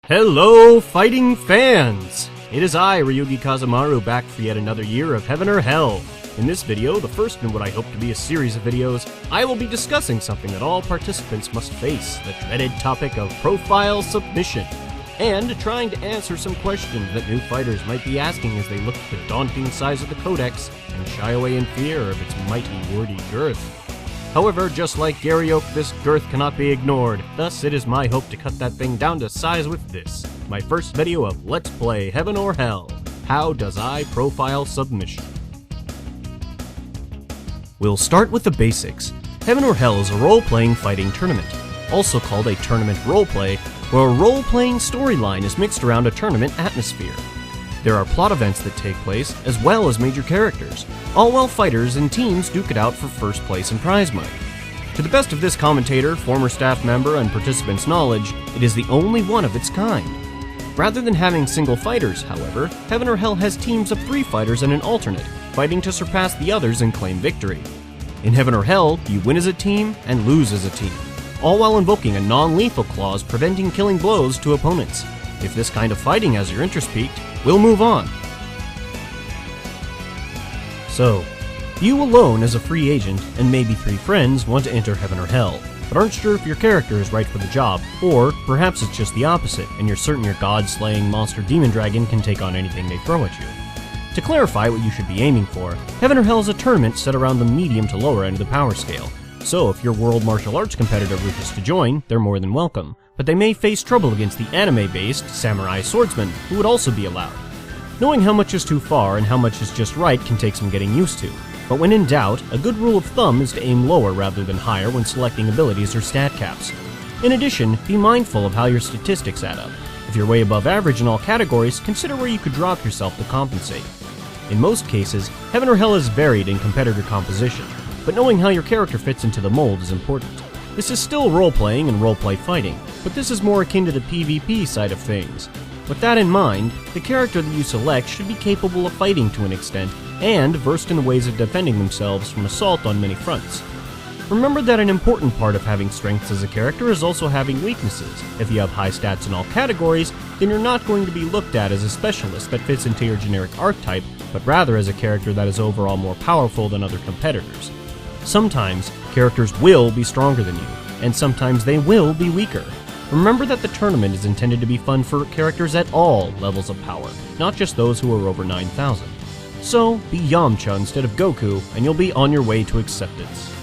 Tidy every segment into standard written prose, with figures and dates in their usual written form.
Hello, fighting fans! It is I, Ryugi Kazumaru, back for yet another year of Heaven or Hell. In this video, the first in what I hope to be a series of videos, I will be discussing something that all participants must face, the dreaded topic of profile submission, and trying to answer some questions that new fighters might be asking as they look at the daunting size of the Codex and shy away in fear of its mighty wordy girth. However, just like Gary Oak, this girth cannot be ignored, thus it is my hope to cut that thing down to size with this, my first video of Let's Play Heaven or Hell. How does I profile submission? We'll start with the basics. Heaven or Hell is a role-playing fighting tournament, also called a tournament roleplay, where a role-playing storyline is mixed around a tournament atmosphere. There are plot events that take place, as well as major characters, all while fighters and teams duke it out for first place and prize money. To the best of this commentator, former staff member, and participants' knowledge, it is the only one of its kind. Rather than having single fighters, however, Heaven or Hell has teams of 3 fighters and an alternate, fighting to surpass the others and claim victory. In Heaven or Hell, you win as a team and lose as a team, all while invoking a non-lethal clause preventing killing blows to opponents. If this kind of fighting has your interest piqued, we'll move on. So, you alone as a free agent and maybe 3 friends want to enter Heaven or Hell, but aren't sure if your character is right for the job, or perhaps it's just the opposite and you're certain your god-slaying monster demon dragon can take on anything they throw at you. To clarify what you should be aiming for, Heaven or Hell is a tournament set around the medium to lower end of the power scale, so if your world martial arts competitor wishes to join, they're more than welcome, but they may face trouble against the anime-based samurai swordsman, who would also be allowed. Knowing how much is too far and how much is just right can take some getting used to, but when in doubt, a good rule of thumb is to aim lower rather than higher when selecting abilities or stat caps. In addition, be mindful of how your statistics add up. If you're way above average in all categories, consider where you could drop yourself to compensate. In most cases, Heaven or Hell is varied in competitor composition, but knowing how your character fits into the mold is important. This is still role-playing and role-play fighting, but this is more akin to the PvP side of things. With that in mind, the character that you select should be capable of fighting to an extent, and versed in ways of defending themselves from assault on many fronts. Remember that an important part of having strengths as a character is also having weaknesses. If you have high stats in all categories, then you're not going to be looked at as a specialist that fits into your generic archetype, but rather as a character that is overall more powerful than other competitors. Sometimes, characters will be stronger than you, and sometimes they will be weaker. Remember that the tournament is intended to be fun for characters at all levels of power, not just those who are over 9,000. So, be Yamcha instead of Goku, and you'll be on your way to acceptance.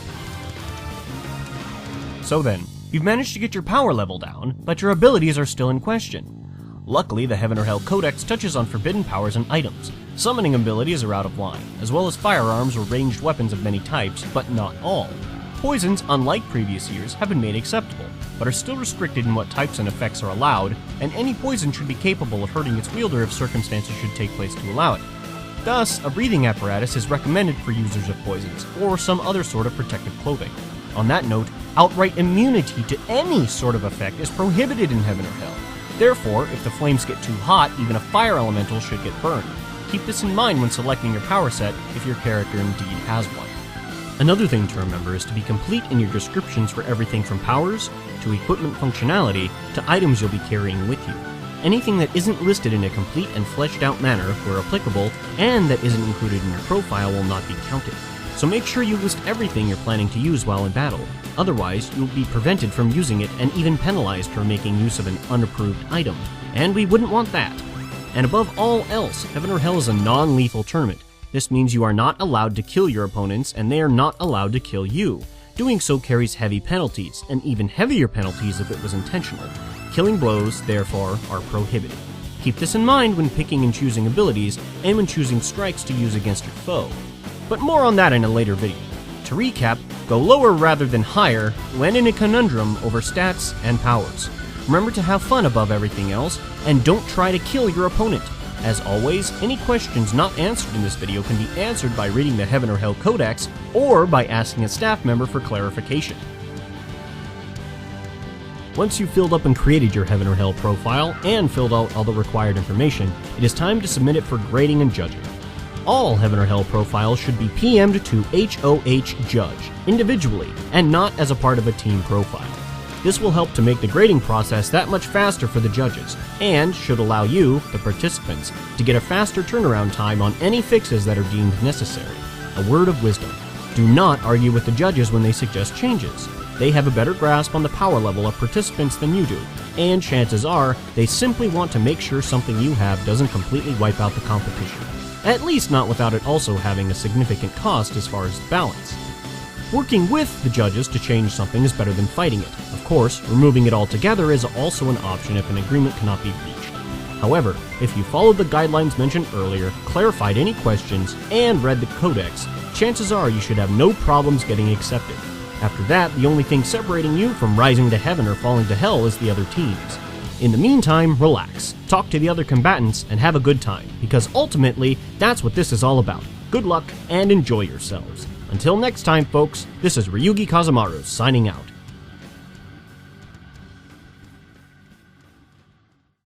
So then, you've managed to get your power level down, but your abilities are still in question. Luckily, the Heaven or Hell Codex touches on forbidden powers and items. Summoning abilities are out of line, as well as firearms or ranged weapons of many types, but not all. Poisons, unlike previous years, have been made acceptable, but are still restricted in what types and effects are allowed, and any poison should be capable of hurting its wielder if circumstances should take place to allow it. Thus, a breathing apparatus is recommended for users of poisons, or some other sort of protective clothing. On that note, outright immunity to any sort of effect is prohibited in Heaven or Hell. Therefore, if the flames get too hot, even a fire elemental should get burned. Keep this in mind when selecting your power set if your character indeed has one. Another thing to remember is to be complete in your descriptions for everything from powers, to equipment functionality, to items you'll be carrying with you. Anything that isn't listed in a complete and fleshed out manner, where applicable, and that isn't included in your profile will not be counted. So make sure you list everything you're planning to use while in battle. Otherwise, you'll be prevented from using it and even penalized for making use of an unapproved item. And we wouldn't want that. And above all else, Heaven or Hell is a non-lethal tournament. This means you are not allowed to kill your opponents, and they are not allowed to kill you. Doing so carries heavy penalties, and even heavier penalties if it was intentional. Killing blows, therefore, are prohibited. Keep this in mind when picking and choosing abilities, and when choosing strikes to use against your foe. But more on that in a later video. To recap, go lower rather than higher when in a conundrum over stats and powers. Remember to have fun above everything else, and don't try to kill your opponent. As always, any questions not answered in this video can be answered by reading the Heaven or Hell Codex, or by asking a staff member for clarification. Once you've filled up and created your Heaven or Hell profile, and filled out all the required information, it is time to submit it for grading and judging. All Heaven or Hell profiles should be PM'd to HOH Judge, individually, and not as a part of a team profile. This will help to make the grading process that much faster for the judges, and should allow you, the participants, to get a faster turnaround time on any fixes that are deemed necessary. A word of wisdom: do not argue with the judges when they suggest changes. They have a better grasp on the power level of participants than you do, and chances are they simply want to make sure something you have doesn't completely wipe out the competition. At least not without it also having a significant cost as far as balance. Working with the judges to change something is better than fighting it. Of course, removing it altogether is also an option if an agreement cannot be reached. However, if you followed the guidelines mentioned earlier, clarified any questions, and read the codex, chances are you should have no problems getting accepted. After that, the only thing separating you from rising to heaven or falling to hell is the other teams. In the meantime, relax, talk to the other combatants, and have a good time, because ultimately, that's what this is all about. Good luck, and enjoy yourselves. Until next time, folks, this is Ryugi Kazamaru signing out.